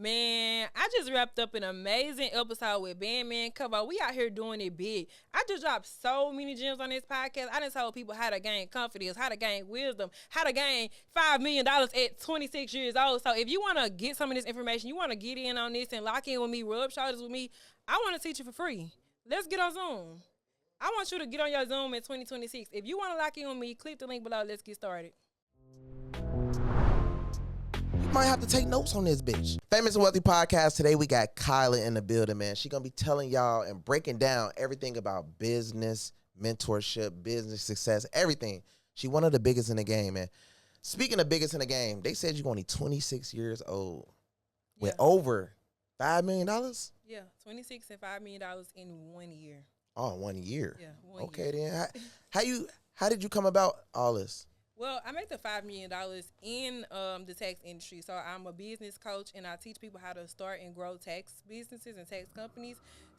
Man, I just wrapped up an amazing episode with Bandman Kevo. We out here doing it big. I just dropped so many gems on this podcast. I done told people how to gain confidence, how to gain wisdom, how to gain $5 million at 26 years old. So if you want to get some of this information, you want to get in on this and lock in with me, rub shoulders with me, I want to teach you for free. Let's get on Zoom. I want you to get on your Zoom in 2026. If you want to lock in with me, click the link below. Let's get started. Might have to take notes on this bitch. Famous and Wealthy Podcast. Today we got Kyla in the building, man. She gonna be telling y'all and breaking down everything about business, mentorship, business success, everything. She one of the biggest in the game, man. Speaking of biggest in the game, they said you're only 26 years old with over $5 million. Yeah, 26 and $5 million in 1 year. Oh, 1 year. Yeah, 1 year. Okay, then. How did you come about all this? Well, I make the $5 million in the tax industry. So I'm a business coach, and I teach people how to start and grow tax businesses and tax companies.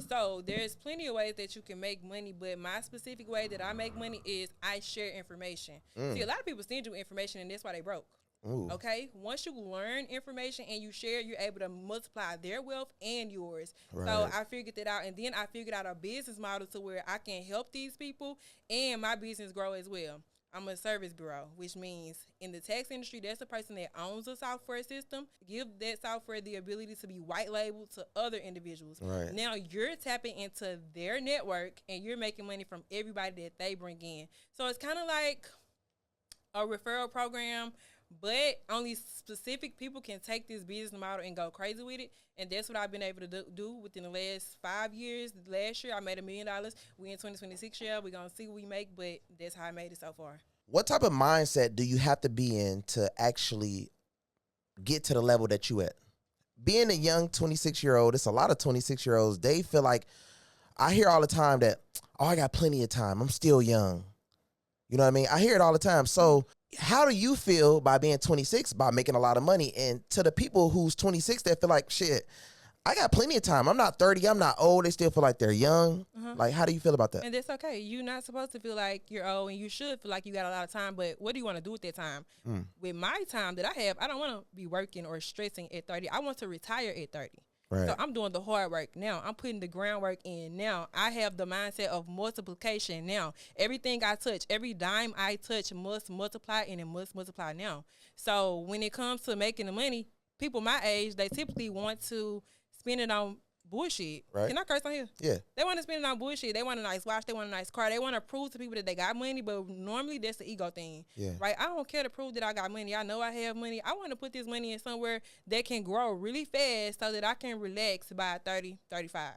So there's plenty of ways that you can make money, but my specific way that I make money is I share information. See, a lot of people send you information, and that's why they broke. Ooh. Okay? Once you learn information and you share, you're able to multiply their wealth and yours. Right. So I figured that out, and then I figured out a business model to where I can help these people and my business grow as well. I'm a service bureau, which means in the tax industry, that's the person that owns the software system. Give that software the ability to be white labeled to other individuals. Right. Now you're tapping into their network and you're making money from everybody that they bring in. So it's kind of like a referral program, but only specific people can take this business model and go crazy with it. And that's what I've been able to do within the last 5 years. Last year, I made $1 million. We in 2026 year. We're going to see what we make, but that's how I made it so far. What type of mindset do you have to be in to actually get to the level that you at? Being a young 26-year-old, it's a lot of 26-year-olds. They feel like, I hear all the time that, oh, I got plenty of time. I'm still young. You know what I mean? I hear it all the time. So how do you feel by being 26, by making a lot of money? And to the people who's 26 that feel like, shit, I got plenty of time. I'm not 30. I'm not old. They still feel like they're young. Like, how do you feel about that? And that's okay. You're not supposed to feel like you're old, and you should feel like you got a lot of time. But what do you want to do with that time? With my time that I have, I don't want to be working or stressing at 30. I want to retire at 30. Right. So I'm doing the hard work now. I'm putting the groundwork in now. I have the mindset of multiplication now. Everything I touch, every dime I touch must multiply, and it must multiply now. So when it comes to making the money, people my age, they typically want to spend it on bullshit. Right. Can I curse on here? Yeah. They want to spend it on bullshit. They want a nice watch. They want a nice car. They want to prove to people that they got money, but normally that's the ego thing. Yeah. Right? I don't care to prove that I got money. I know I have money. I want to put this money in somewhere that can grow really fast so that I can relax by 30, 35.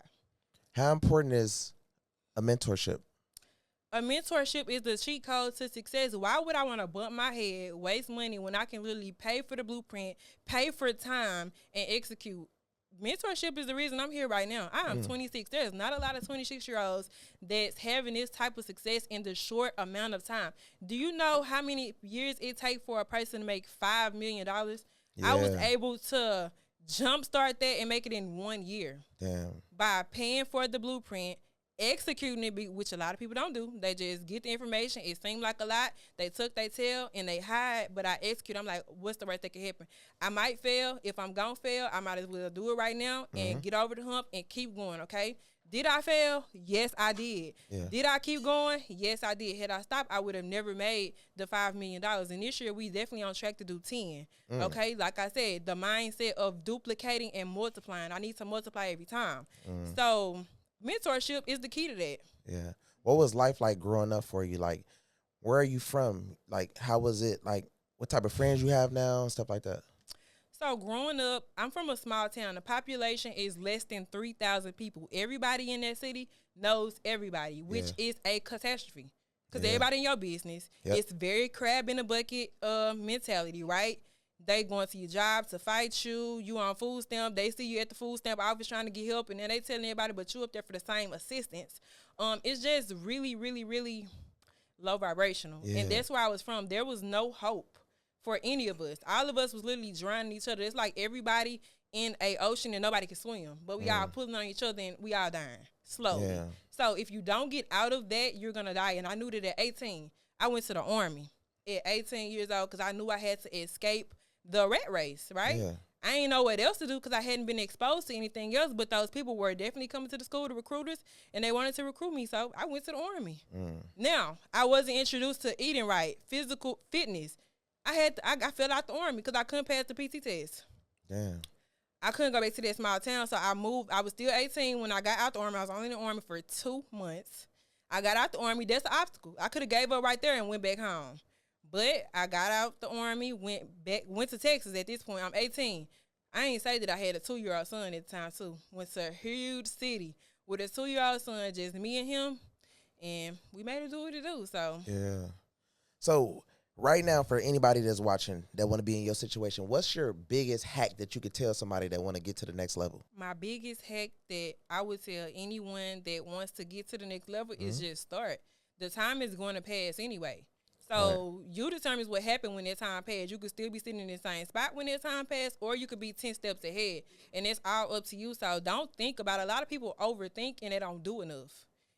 How important is a mentorship? A mentorship is the cheat code to success. Why would I want to bump my head, waste money when I can literally pay for the blueprint, pay for time, and execute? Mentorship is the reason I'm here right now. I am 26. There's not a lot of 26-year-olds that's having this type of success in the short amount of time. Do you know how many years it takes for a person to make $5 million? Yeah. I was able to jumpstart that and make it in 1 year. Damn. By paying for the blueprint, executing it, which a lot of people don't do. They just get the information. It seemed like a lot. They took their tail and they hide, but I execute. I'm like, what's the worst that can happen? I might fail. If I'm going to fail, I might as well do it right now and get over the hump and keep going, okay? Did I fail? Yes, I did. Yeah. Did I keep going? Yes, I did. Had I stopped, I would have never made the $5 million. And this year, we definitely on track to do 10, okay? Like I said, the mindset of duplicating and multiplying. I need to multiply every time. So mentorship is the key to that. Yeah. What was life like growing up for you? Like, where are you from? Like, how was it? Like, what type of friends you have now and stuff like that? So growing up, I'm from a small town. The population is less than 3,000 people. Everybody in that city knows everybody, which is a catastrophe. Because everybody in your business, it's very crab in a bucket mentality, right? They going to your job to fight you. You on food stamp. They see you at the food stamp office trying to get help, and then they telling everybody, but you up there for the same assistance. It's just really, really, really low vibrational. Yeah. And that's where I was from. There was no hope for any of us. All of us was literally drowning each other. It's like everybody in a ocean and nobody can swim, but we all pulling on each other and we all dying slowly. Yeah. So if you don't get out of that, you're going to die. And I knew that at 18. I went to the Army at 18 years old because I knew I had to escape the rat race, right? Yeah. I ain't know what else to do because I hadn't been exposed to anything else. But those people were definitely coming to the school, the recruiters, and they wanted to recruit me. So I went to the Army. Now, I wasn't introduced to eating right, physical fitness. I filled out the Army because I couldn't pass the PT test. Damn. I couldn't go back to that small town, so I moved. I was still 18 when I got out the Army. I was only in the Army for 2 months. I got out the Army. That's the obstacle. I could have gave up right there and went back home. But I got out the Army, went to Texas at this point. I'm 18. I ain't say that I had a 2-year-old son at the time, too. Went to a huge city with a 2-year-old son, just me and him, and we made it do what it do, so. Yeah. So, right now, for anybody that's watching that want to be in your situation, what's your biggest hack that you could tell somebody that want to get to the next level? My biggest hack that I would tell anyone that wants to get to the next level is just start. The time is going to pass anyway. So you determine what happened when that time passed. You could still be sitting in the same spot when that time passed, or you could be 10 steps ahead. And it's all up to you. So don't think about it. A lot of people overthink and they don't do enough.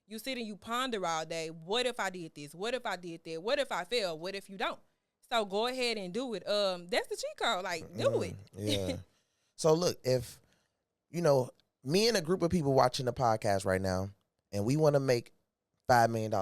You sit and you ponder all day. What if I did this? What if I did that? What if I fail? What if you don't? So go ahead and do it. That's the cheat code. Like, do it. Yeah. So look, if, me and a group of people watching the podcast right now, and we want to make $5 million,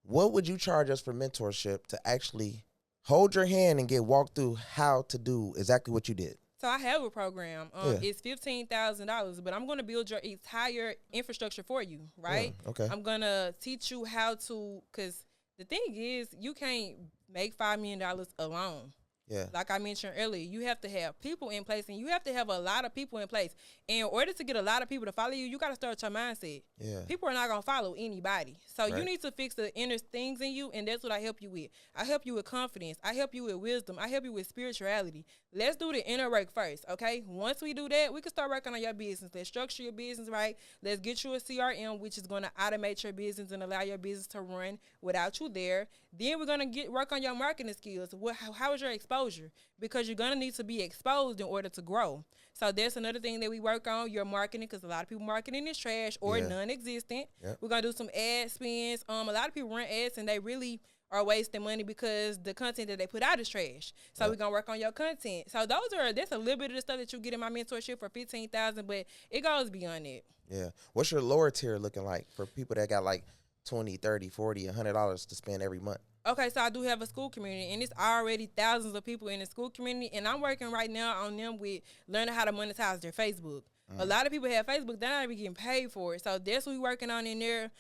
what would you charge us for mentorship to actually hold your hand and get walked through how to do exactly what you did? So I have a program. It's $15,000, but I'm going to build your entire infrastructure for you, right? Yeah, okay. I'm going to teach you how to, because the thing is, you can't make $5 million alone. Yeah. Like I mentioned earlier, you have to have people in place, and you have to have a lot of people in place. And in order to get a lot of people to follow you, you got to start your mindset. Yeah. People are not going to follow anybody. So you need to fix the inner things in you, and that's what I help you with. I help you with confidence. I help you with wisdom. I help you with spirituality. Let's do the inner work first, okay? Once we do that, we can start working on your business. Let's structure your business right. Let's get you a CRM, which is going to automate your business and allow your business to run without you there. Then we're going to work on your marketing skills. How is your exposure? Because you're going to need to be exposed in order to grow. So that's another thing that we work on, your marketing, because a lot of people marketing is trash or non-existent. Yep. We're going to do some ad spins. A lot of people run ads and they really are wasting money because the content that they put out is trash. So we're going to work on your content. So that's a little bit of the stuff that you get in my mentorship for $15,000, but it goes beyond it. Yeah. What's your lower tier looking like for people that got like $20, $30, $40, $100 to spend every month? Okay, so I do have a school community, and it's already thousands of people in the school community, and I'm working right now on them with learning how to monetize their Facebook. A lot of people have Facebook, they're not even getting paid for it. So that's what we're working on in there.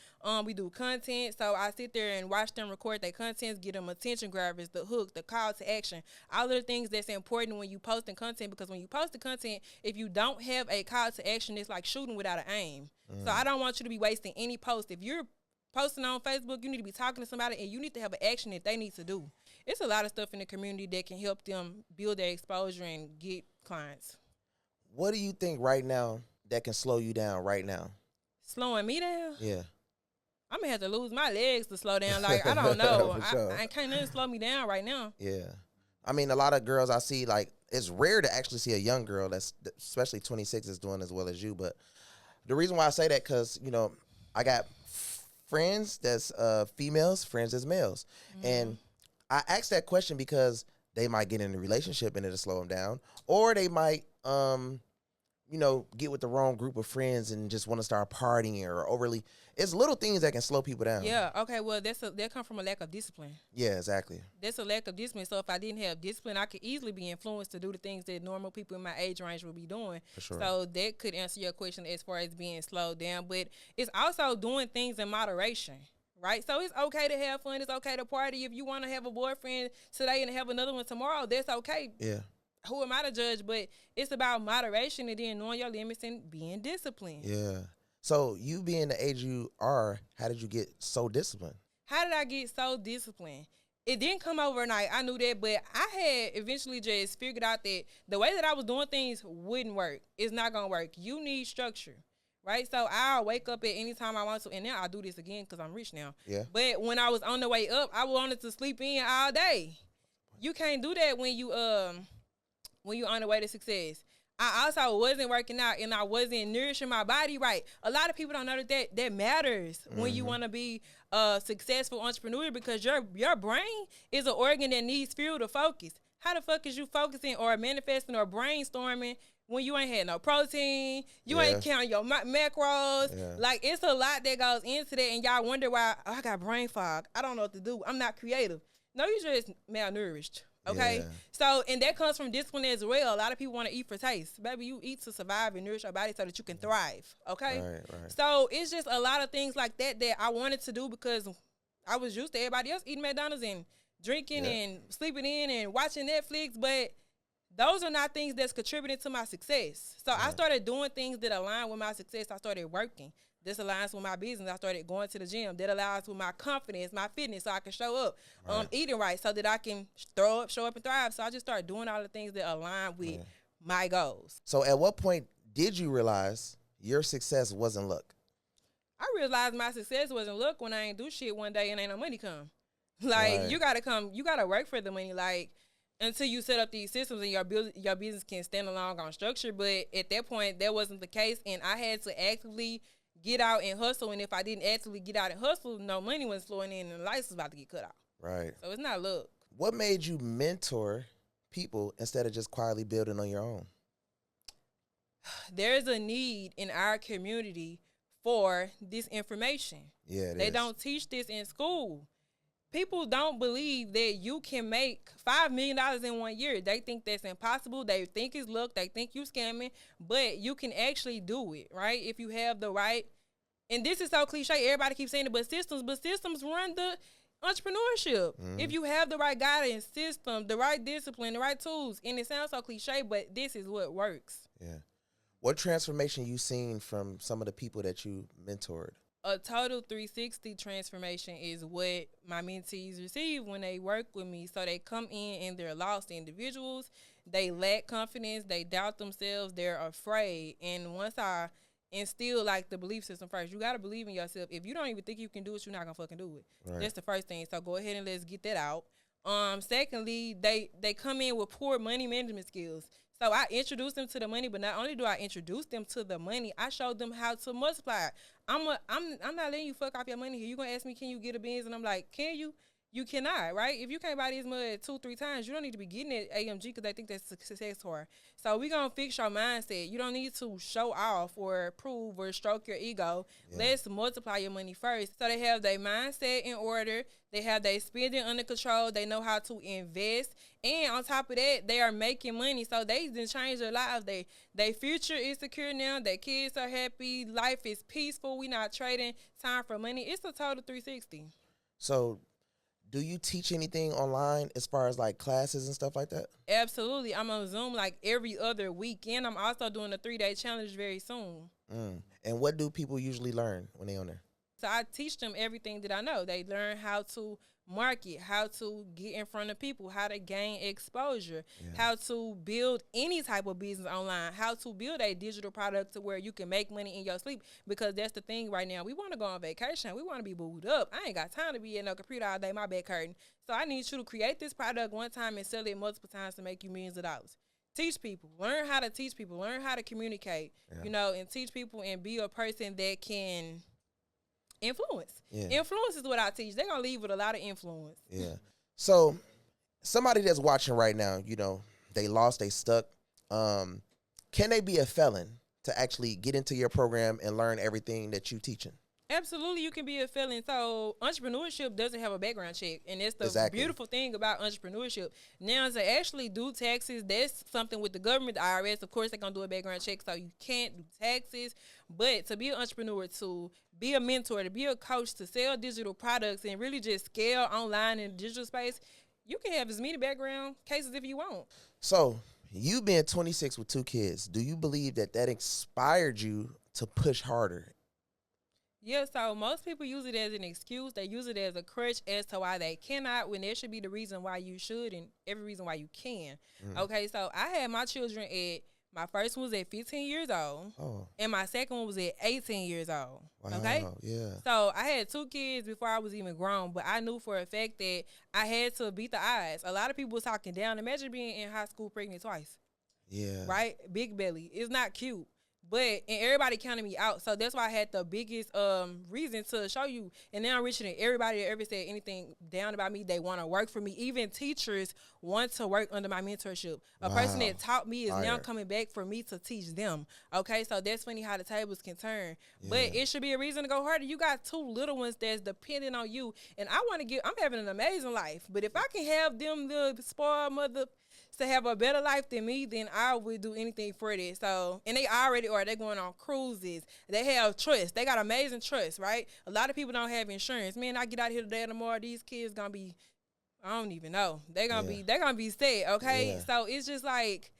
We do content. So I sit there and watch them record their content, get them attention grabbers, the hook, the call to action, all of the things that's important when you posting content, because when you post the content, if you don't have a call to action, it's like shooting without an aim. So I don't want you to be wasting any post. If you're posting on Facebook, you need to be talking to somebody, and you need to have an action that they need to do. It's a lot of stuff in the community that can help them build their exposure and get clients. What do you think right now that can slow you down right now? Slowing me down? Yeah. I'm going to have to lose my legs to slow down. Like, I don't know. Sure. I can't nothing slow me down right now. Yeah. I mean, a lot of girls I see, like, it's rare to actually see a young girl that's, especially 26, is doing as well as you. But the reason why I say that, because, I got friends that's females, friends that's males. And I ask that question because they might get in a relationship and it'll slow them down. Or they might, get with the wrong group of friends and just want to start partying or overly. It's little things that can slow people down. Yeah, okay, well, that come from a lack of discipline. Yeah, exactly. That's a lack of discipline. So if I didn't have discipline, I could easily be influenced to do the things that normal people in my age range would be doing. For sure. So that could answer your question as far as being slowed down. But it's also doing things in moderation, right? So it's okay to have fun. It's okay to party. If you want to have a boyfriend today and have another one tomorrow, that's okay. Yeah. Who am I to judge? But it's about moderation and then knowing your limits and being disciplined. Yeah. So you being the age you are, how did you get so disciplined? How did I get so disciplined? It didn't come overnight. I knew that, but I had eventually just figured out that the way that I was doing things wouldn't work. It's not going to work. You need structure, right? So I'll wake up at any time I want to, and now I'll do this again because I'm rich now. Yeah. But when I was on the way up, I wanted to sleep in all day. You can't do that when you're on the way to success. I also wasn't working out and I wasn't nourishing my body right. A lot of people don't know that matters when you want to be a successful entrepreneur, because your brain is an organ that needs fuel to focus. how the fuck is you focusing or manifesting or brainstorming when you ain't had no protein, you ain't counting your macros? Like, it's a lot that goes into that, and y'all wonder why, I got brain fog. I don't know what to do. I'm not creative. No, you just malnourished, okay? So, and that comes from discipline as well. A lot of people want to eat for taste. Baby, you eat to survive and nourish your body so that you can thrive, okay? Right. So, it's just a lot of things like that that I wanted to do because I was used to everybody else eating McDonald's and drinking and sleeping in and watching Netflix, but those are not things that's contributing to my success. So I started doing things that align with my success. I started working. This aligns with my business. I started going to the gym. That aligns with my confidence, my fitness, so I can show up, eating right, so that I can show up and thrive. So I just started doing all the things that align with my goals. So at what point did you realize your success wasn't luck? I realized my success wasn't luck when I ain't do shit one day and ain't no money come. Like, you gotta work for the money. Like, until you set up these systems and your business can stand alone on structure. But at that point, that wasn't the case, and I had to actively get out and hustle. And if I didn't actively get out and hustle, no money was flowing in, and the lights was about to get cut off. Right. So it's not luck. What made you mentor people instead of just quietly building on your own? There's a need in our community for this information. Yeah, they don't teach this in school. People don't believe that you can make $5 million in 1 year. They think that's impossible. They think it's luck. They think you scamming, but you can actually do it, right? If you have the right, and this is so cliche, everybody keeps saying it, but systems run the entrepreneurship. If you have the right guidance system, the right discipline, the right tools, and it sounds so cliche, but this is what works. Yeah. What transformation you seen from some of the people that you mentored? A total 360 transformation is what my mentees receive when they work with me. So they come in and they're lost individuals. They lack confidence. They doubt themselves. They're afraid. And once I instill, like, the belief system first, you got to believe in yourself. If you don't even think you can do it, you're not going to fucking do it. Right. That's the first thing. So go ahead and let's get that out. Secondly, they come in with poor money management skills. So I introduce them to the money, but not only do I introduce them to the money, I show them how to multiply it. I'm not letting you fuck off your money here. You're going to ask me, can you get a Benz? And I'm like, can you? You cannot, right? If you can't buy this mud 2-3 times, you don't need to be getting it AMG because they think that's a success story. So we're going to fix your mindset. You don't need to show off or prove or stroke your ego. Yeah. Let's multiply your money first. So they have their mindset in order. They have their spending under control. They know how to invest. And on top of that, they are making money. So they didn't change their lives. Their future is secure now. Their kids are happy. Life is peaceful. We're not trading time for money. It's a total 360. So do you teach anything online as far as like classes and stuff like that? Absolutely. I'm on Zoom like every other weekend. I'm also doing a 3-day challenge very soon. And what do people usually learn when they're on there? So I teach them everything that I know. They learn how to market, how to get in front of people, how to gain exposure, how to build any type of business online, how to build a digital product to where you can make money in your sleep. Because that's the thing right now. We want to go on vacation. We want to be booed up. I ain't got time to be in no computer all day, my back hurting. So I need you to create this product one time and sell it multiple times to make you millions of dollars. Teach people. Learn how to teach people. Learn how to communicate, and teach people and be a person that can influence. Influence is what I teach. They're going to leave with a lot of influence. Yeah. So somebody that's watching right now, they lost, they stuck. Can they be a felon to actually get into your program and learn everything that you teaching? Absolutely, you can be a felon. So entrepreneurship doesn't have a background check, and that's the beautiful thing about entrepreneurship. Now, to actually do taxes, that's something with the government, the IRS. Of course, they're going to do a background check, so you can't do taxes. But to be an entrepreneur, to be a mentor, to be a coach, to sell digital products and really just scale online in the digital space, you can have as many background cases if you want. So you being 26 with 2 kids, do you believe that inspired you to push harder? Yeah, so most people use it as an excuse. They use it as a crutch as to why they cannot, when there should be the reason why you should and every reason why you can. Okay, so I had my children my first one was at 15 years old, and my second one was at 18 years old. Wow, okay? Yeah. So I had 2 kids before I was even grown, but I knew for a fact that I had to beat the odds. A lot of people was talking down. Imagine being in high school pregnant twice. Yeah. Right? Big belly. It's not cute. But and everybody counted me out, so that's why I had the biggest reason to show you. And now I'm reaching to everybody that ever said anything down about me. They want to work for me. Even teachers want to work under my mentorship. A person that taught me is now coming back for me to teach them. Okay, so that's funny how the tables can turn. Yeah. But it should be a reason to go harder. You got 2 little ones that's dependent on you, and I want to give. I'm having an amazing life, but if I can have them the spoiled mother to have a better life than me, then I would do anything for this. So, and they already are. They're going on cruises. They have trust. They got amazing trust, right? A lot of people don't have insurance. Man, I get out here today or tomorrow, these kids gonna be, I don't even know. They're gonna be sad, okay? Yeah. So it's just like,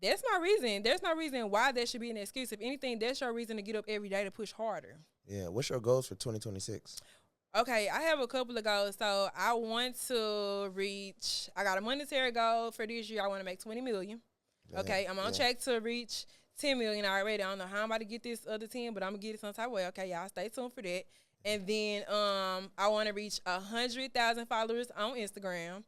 that's my reason. There's no reason why that should be an excuse. If anything, that's your reason to get up every day to push harder. Yeah. What's your goals for 2026? Okay, I have a couple of goals. So I want to reach, I got a monetary goal for this year. I want to make 20 million. Okay, I'm on track to reach 10 million already. I don't know how I'm about to get this other 10, but I'm going to get it some type of way. Okay, y'all stay tuned for that. And then I want to reach 100,000 followers on Instagram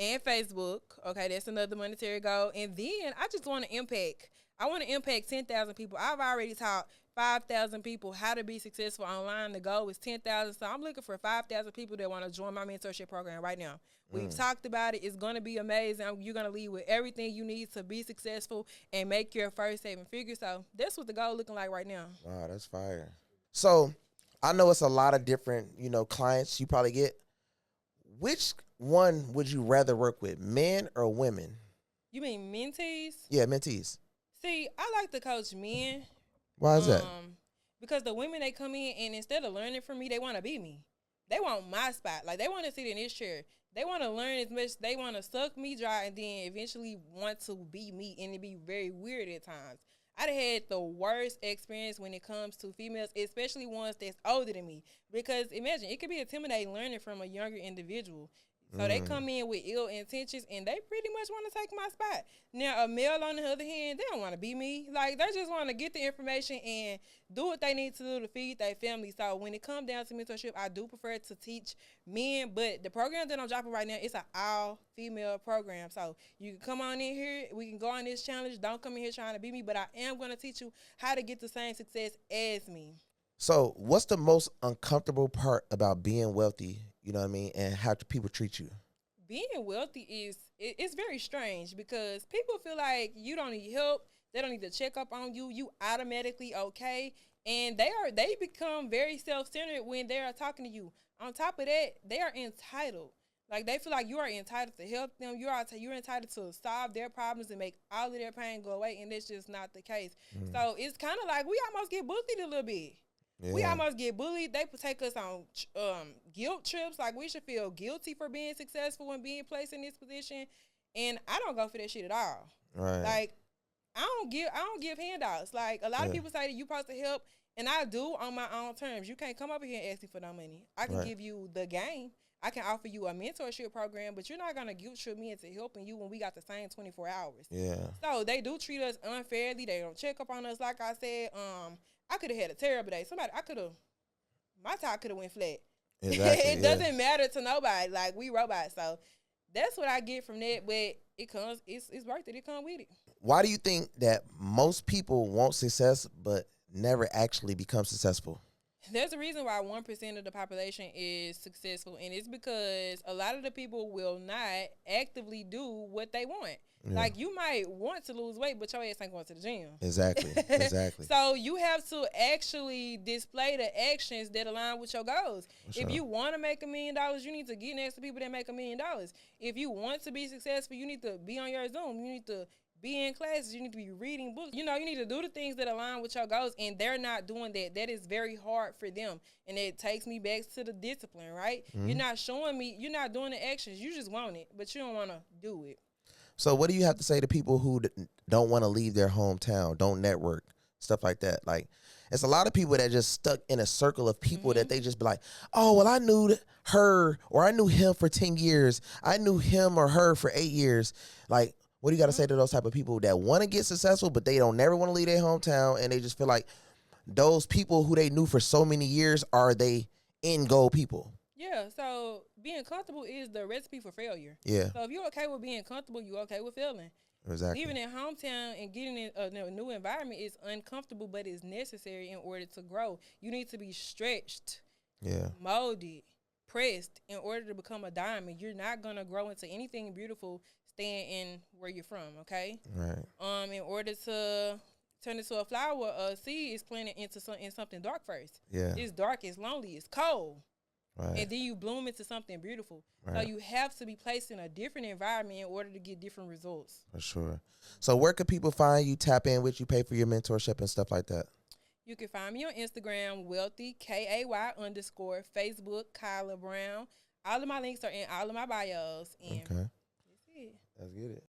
and Facebook. Okay, that's another monetary goal. And then I just want to impact. I want to impact 10,000 people. I've already taught 5,000 people how to be successful online. The goal is 10,000. So I'm looking for 5,000 people that want to join my mentorship program right now. We've talked about it. It's going to be amazing. You're going to leave with everything you need to be successful and make your first 7 figures. So that's what the goal looking like right now. Wow, that's fire. So I know it's a lot of different, clients you probably get. Which one would you rather work with, men or women? You mean mentees? Yeah, mentees. See, I like to coach men. Why is that? Because the women, they come in and instead of learning from me, they want to be me. They want my spot. Like, they want to sit in this chair. They want to learn as much. They want to suck me dry and then eventually want to be me, and it be very weird at times. I've had the worst experience when it comes to females, especially ones that's older than me. Because imagine, it could be intimidating learning from a younger individual. So they come in with ill intentions, and they pretty much want to take my spot. Now, a male, on the other hand, they don't want to be me. Like, they just want to get the information and do what they need to do to feed their family. So when it comes down to mentorship, I do prefer to teach men. But the program that I'm dropping right now, it's an all-female program. So you can come on in here. We can go on this challenge. Don't come in here trying to be me. But I am going to teach you how to get the same success as me. So what's the most uncomfortable part about being wealthy, you know what I mean, and how do people treat you? Being wealthy it's very strange because people feel like you don't need help. They don't need to check up on you. You automatically okay. And they become very self-centered when they are talking to you. On top of that, they are entitled. Like, they feel like you are entitled to help them. You're entitled to solve their problems and make all of their pain go away, and that's just not the case. So it's kind of like we almost get bullied a little bit. Yeah. We almost get bullied. They take us on guilt trips. Like, we should feel guilty for being successful and being placed in this position. And I don't go for that shit at all. Right. Like, I don't give handouts. Like, a lot of people say that you supposed to help, and I do on my own terms. You can't come over here and ask me for no money. I can give you the game. I can offer you a mentorship program, but you're not gonna guilt trip me into helping you when we got the same 24 hours. Yeah. So they do treat us unfairly. They don't check up on us. Like I said, I could have had a terrible day. My tire could have went flat. Exactly, it doesn't matter to nobody. Like, we robots. So that's what I get from that. But it's worth it. It comes with it. Why do you think that most people want success but never actually become successful? There's a reason why 1% of the population is successful, and it's because a lot of the people will not actively do what they want. Yeah. Like, you might want to lose weight, but your ass ain't going to the gym. Exactly. So you have to actually display the actions that align with your goals. Sure. If you want to make $1 million, you need to get next to people that make $1 million. If you want to be successful, you need to be on your Zoom. You need to be in classes. You need to be reading books. You need to do the things that align with your goals, and they're not doing that. That is very hard for them, and it takes me back to the discipline, right? You're not showing me, you're not doing the actions. You just want it, but you don't want to do it. So what do you have to say to people who don't want to leave their hometown, don't network, stuff like that? Like, it's a lot of people that just stuck in a circle of people that they just be like, oh, well, I knew her or I knew him for 10 years. I knew him or her for 8 years. Like, what do you got to say to those type of people that want to get successful, but they don't never want to leave their hometown, and they just feel like those people who they knew for so many years are they end goal people? Yeah, so being comfortable is the recipe for failure. Yeah. So if you're okay with being comfortable, you're okay with failing. Exactly. Living in hometown and getting in a new environment is uncomfortable, but it's necessary in order to grow. You need to be stretched, molded, pressed in order to become a diamond. You're not gonna grow into anything beautiful staying in where you're from. Okay. Right. In order to turn into a flower, a seed is planted into something dark first. Yeah. It's dark. It's lonely. It's cold. Right. And then you bloom into something beautiful. Right. So you have to be placed in a different environment in order to get different results. For sure. So where could people find you, tap in with you, pay for your mentorship and stuff like that? You can find me on Instagram, Wealthy, KAY_, Facebook, Kyla Brown. All of my links are in all of my bios. And Okay. that's it. Let's get it.